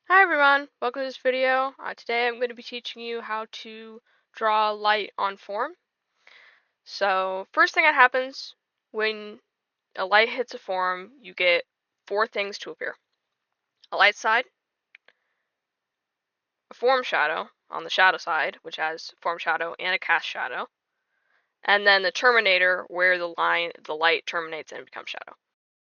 Hi everyone, welcome to this video. Today I'm going to be teaching you how to draw light on form. So first thing that happens when a light hits a form, you get four things to appear. A light side, a form shadow on the shadow side, which has form shadow and a cast shadow, and then the terminator where the light terminates and becomes shadow.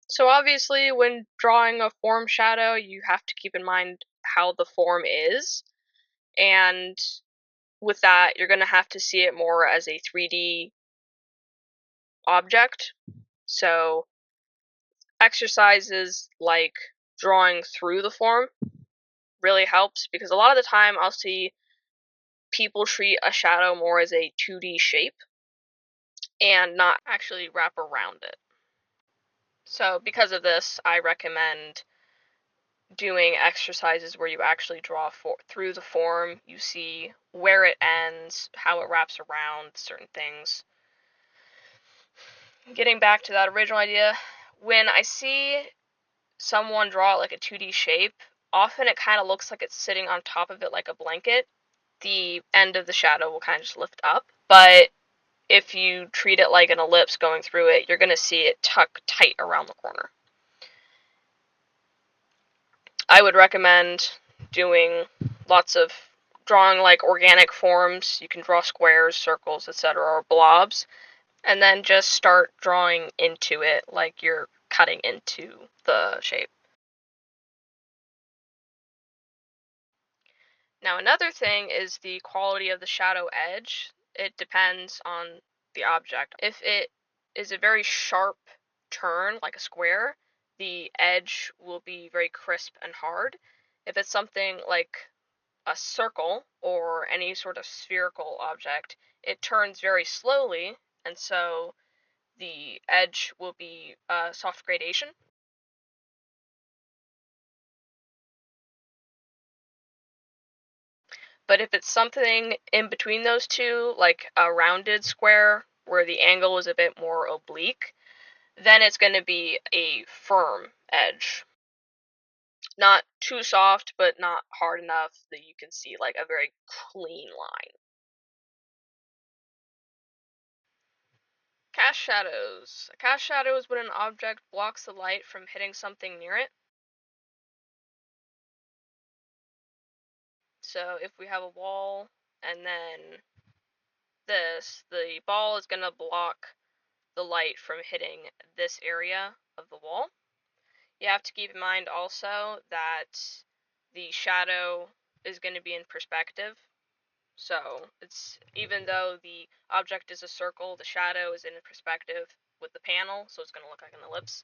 So obviously when drawing a form shadow, you have to keep in mind how the form is, and with that, you're going to have to see it more as a 3D object. So, exercises like drawing through the form really helps because a lot of the time I'll see people treat a shadow more as a 2D shape and not actually wrap around it. So, because of this, I recommend doing exercises where you actually draw through the form, you see where it ends, how it wraps around certain things. Getting back to that original idea, when I see someone draw like a 2D shape, often it kind of looks like it's sitting on top of it like a blanket. The end of the shadow will kind of just lift up, but if you treat it like an ellipse going through it, you're going to see it tuck tight around the corner. I would recommend doing lots of drawing like organic forms. You can draw squares, circles, etc., or blobs, and then just start drawing into it like you're cutting into the shape. Now another thing is the quality of the shadow edge. It depends on the object. If it is a very sharp turn, like a square, the edge will be very crisp and hard. If it's something like a circle or any sort of spherical object, it turns very slowly, and so the edge will be a soft gradation. But if it's something in between those two, like a rounded square where the angle is a bit more oblique, then it's going to be a firm edge. Not too soft, but not hard enough that you can see like a very clean line. Cast shadows. A cast shadow is when an object blocks the light from hitting something near it. So if we have a wall and then the ball is going to block the light from hitting this area of the wall. You have to keep in mind also that the shadow is going to be in perspective. So it's even though the object is a circle, the shadow is in perspective with the panel, so it's going to look like an ellipse.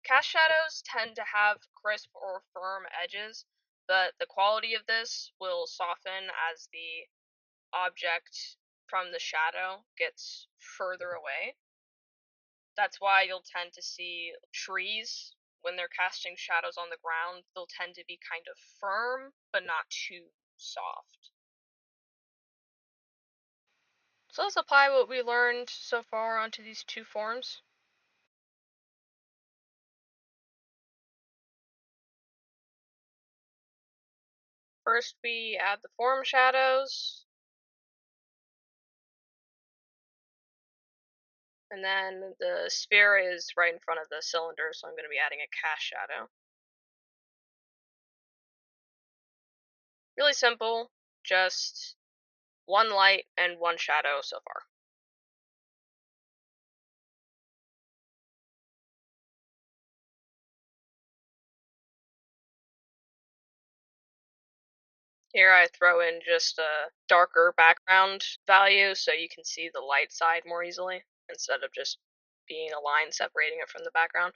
Cast shadows tend to have crisp or firm edges, but the quality of this will soften as the object from the shadow gets further away. That's why you'll tend to see trees when they're casting shadows on the ground, they'll tend to be kind of firm, but not too soft. So let's apply what we learned so far onto these two forms. First, we add the form shadows, and then the sphere is right in front of the cylinder, so I'm going to be adding a cast shadow. Really simple, just one light and one shadow so far. Here I throw in just a darker background value so you can see the light side more easily instead of just being a line separating it from the background.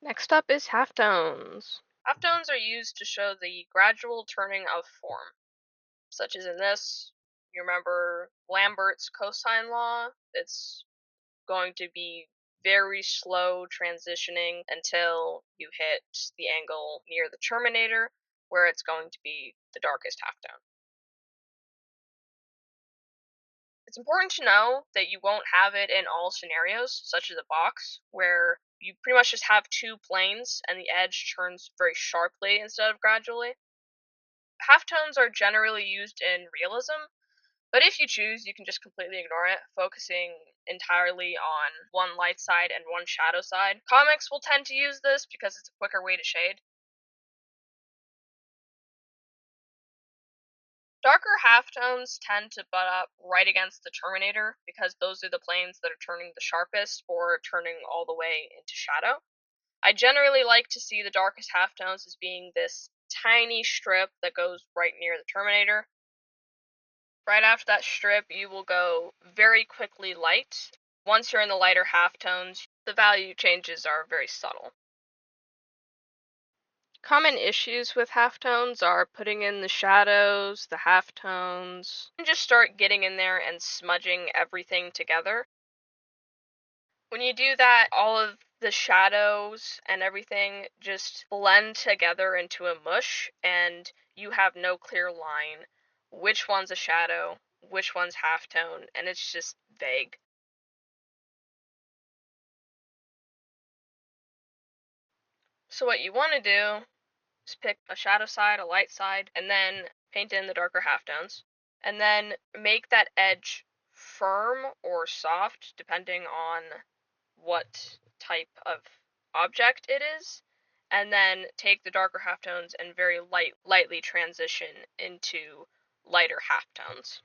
Next up is halftones. Halftones are used to show the gradual turning of form, such as in this. You remember Lambert's cosine law? It's going to be very slow transitioning until you hit the angle near the terminator, where it's going to be the darkest halftone. It's It's important to know that you won't have it in all scenarios, such as a box, where you pretty much just have two planes and the edge turns very sharply instead of gradually. Halftones are generally used in realism, but if you choose, you can just completely ignore it, focusing entirely on one light side and one shadow side. Comics will tend to use this because it's a quicker way to shade. Darker halftones tend to butt up right against the Terminator because those are the planes that are turning the sharpest or turning all the way into shadow. I generally like to see the darkest halftones as being this tiny strip that goes right near the Terminator. Right after that strip, you will go very quickly light. Once you're in the lighter halftones, the value changes are very subtle. Common issues with halftones are putting in the shadows, the halftones, and just start getting in there and smudging everything together. When you do that, all of the shadows and everything just blend together into a mush, and you have no clear line which one's a shadow, which one's halftone, and it's just vague. So what you want to do is pick a shadow side, a light side, and then paint in the darker halftones. And then make that edge firm or soft, depending on what type of object it is. And then take the darker halftones and very lightly transition into lighter halftones.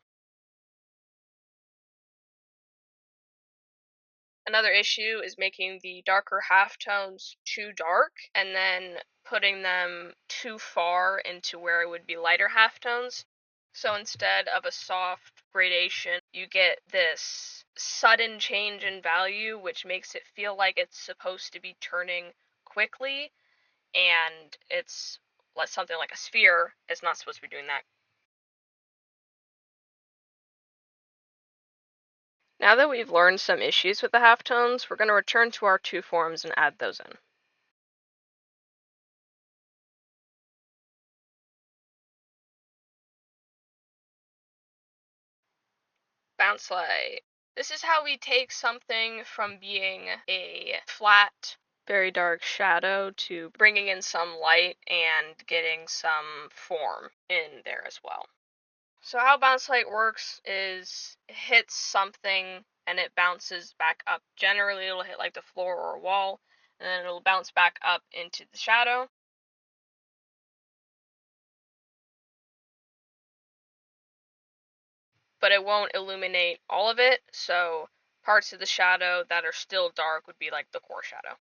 Another issue is making the darker halftones too dark and then putting them too far into where it would be lighter halftones. So instead of a soft gradation, you get this sudden change in value, which makes it feel like it's supposed to be turning quickly, and it's something like a sphere. It's not supposed to be doing that. Now that we've learned some issues with the halftones, we're going to return to our two forms and add those in. Bounce light. This is how we take something from being a flat, very dark shadow to bringing in some light and getting some form in there as well. So how bounce light works is it hits something and it bounces back up. Generally it'll hit like the floor or a wall, and then it'll bounce back up into the shadow. But it won't illuminate all of it, so parts of the shadow that are still dark would be like the core shadow.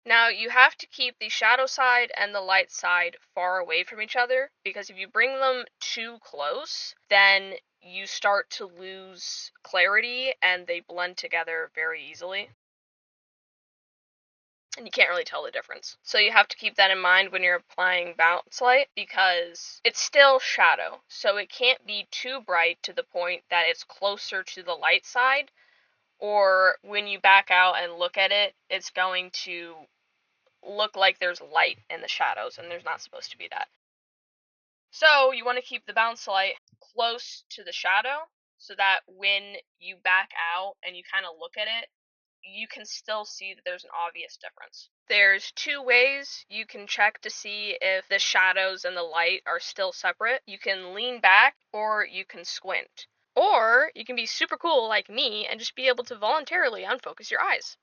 Now, you have to keep the shadow side and the light side far away from each other, because if you bring them too close, then you start to lose clarity and they blend together very easily. And you can't really tell the difference. So you have to keep that in mind when you're applying bounce light, because it's still shadow. So it can't be too bright to the point that it's closer to the light side, or when you back out and look at it, it's going to look like there's light in the shadows, and there's not supposed to be that. So you want to keep the bounce light close to the shadow so that when you back out and you kind of look at it, you can still see that there's an obvious difference. There's two ways you can check to see if the shadows and the light are still separate. You can lean back or you can squint. Or you can be super cool like me and just be able to voluntarily unfocus your eyes.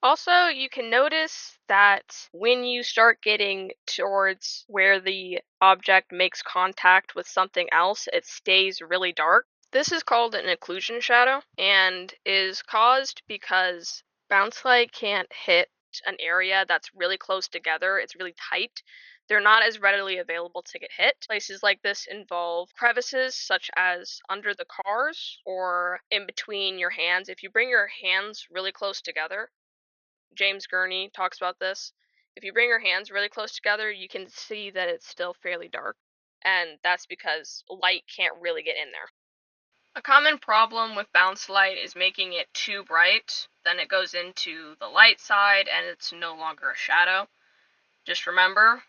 Also, you can notice that when you start getting towards where the object makes contact with something else, it stays really dark. This is called an occlusion shadow and is caused because bounce light can't hit an area that's really close together. It's really tight. They're not as readily available to get hit. Places like this involve crevices such as under the cars or in between your hands. If you bring your hands really close together, James Gurney talks about this. If you bring your hands really close together, you can see that it's still fairly dark. And that's because light can't really get in there. A common problem with bounce light is making it too bright. Then it goes into the light side and it's no longer a shadow. Just remember,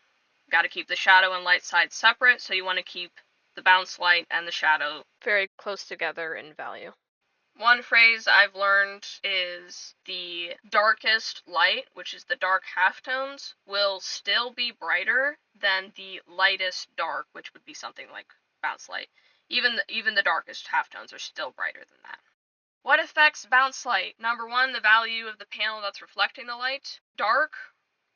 Got to keep the shadow and light sides separate, so you want to keep the bounce light and the shadow very close together in value. One phrase I've learned is the darkest light, which is the dark halftones, will still be brighter than the lightest dark, which would be something like bounce light. Even the darkest halftones are still brighter than that. What affects bounce light? Number one, the value of the panel that's reflecting the light. Dark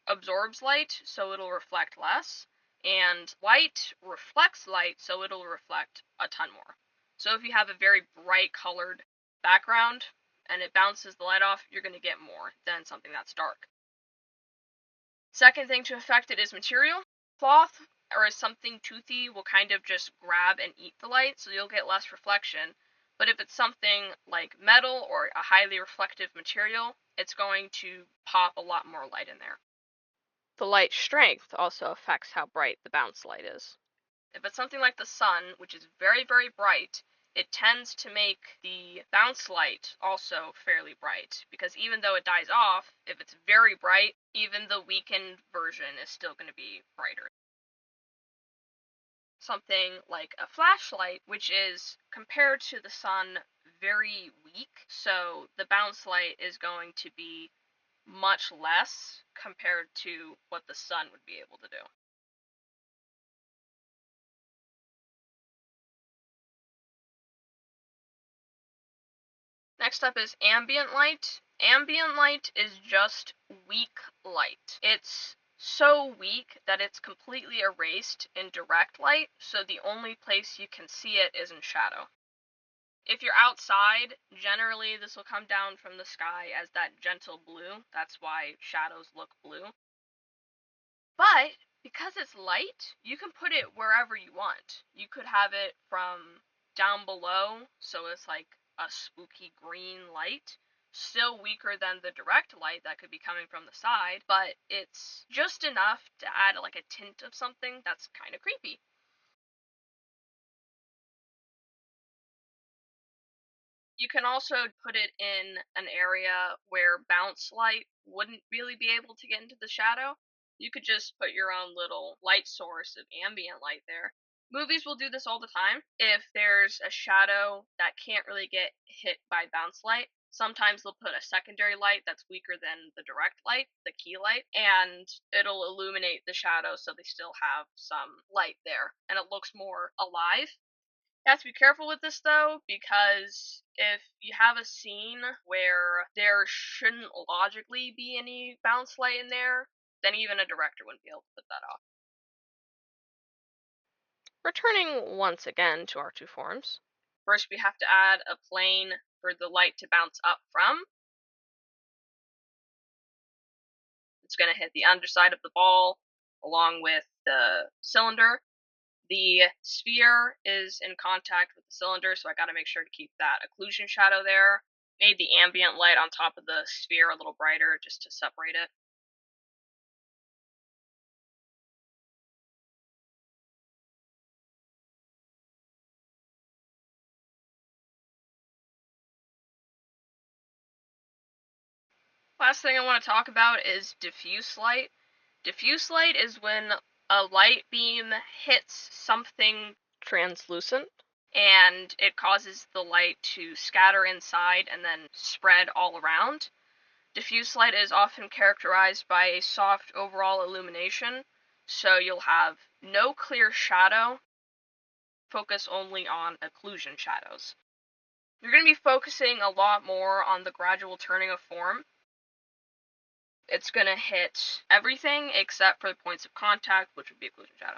absorbs light, so it'll reflect less, and white reflects light, so it'll reflect a ton more. So if you have a very bright colored background and it bounces the light off, you're going to get more than something that's dark. Second thing to affect it is material. Cloth or something toothy will kind of just grab and eat the light, so you'll get less reflection. But if it's something like metal or a highly reflective material, it's going to pop a lot more light in there. The light strength also affects how bright the bounce light is. If it's something like the sun, which is very, very bright, it tends to make the bounce light also fairly bright, because even though it dies off, if it's very bright, even the weakened version is still going to be brighter. Something like a flashlight, which is, compared to the sun, very weak, so the bounce light is going to be much less compared to what the sun would be able to do. Next up is ambient light. Ambient light is just weak light. It's so weak that it's completely erased in direct light, so the only place you can see it is in shadow. If you're outside, generally this will come down from the sky as that gentle blue. That's why shadows look blue. But because it's light, you can put it wherever you want. You could have it from down below, so it's like a spooky green light. Still weaker than the direct light that could be coming from the side, but it's just enough to add like a tint of something that's kind of creepy. You can also put it in an area where bounce light wouldn't really be able to get into the shadow. You could just put your own little light source of ambient light there. Movies will do this all the time. If there's a shadow that can't really get hit by bounce light, sometimes they'll put a secondary light that's weaker than the direct light, the key light, and it'll illuminate the shadow so they still have some light there, and it looks more alive. You have to be careful with this though, because if you have a scene where there shouldn't logically be any bounce light in there, then even a director wouldn't be able to put that off. Returning once again to our two forms. First, we have to add a plane for the light to bounce up from. It's going to hit the underside of the ball along with the cylinder. The sphere is in contact with the cylinder, so I got to make sure to keep that occlusion shadow there. Made the ambient light on top of the sphere a little brighter just to separate it. Last thing I want to talk about is diffuse light. Diffuse light is when a light beam hits something translucent and it causes the light to scatter inside and then spread all around. Diffuse light is often characterized by a soft overall illumination, so you'll have no clear shadow, focus only on occlusion shadows. You're going to be focusing a lot more on the gradual turning of form. It's going to hit everything except for the points of contact, which would be occlusion shadow.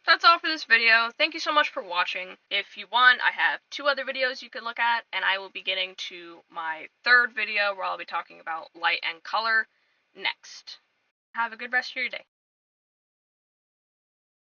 That's all for this video. Thank you so much for watching. If you want, I have 2 other videos you can look at, and I will be getting to my 3rd video where I'll be talking about light and color next. Have a good rest of your day.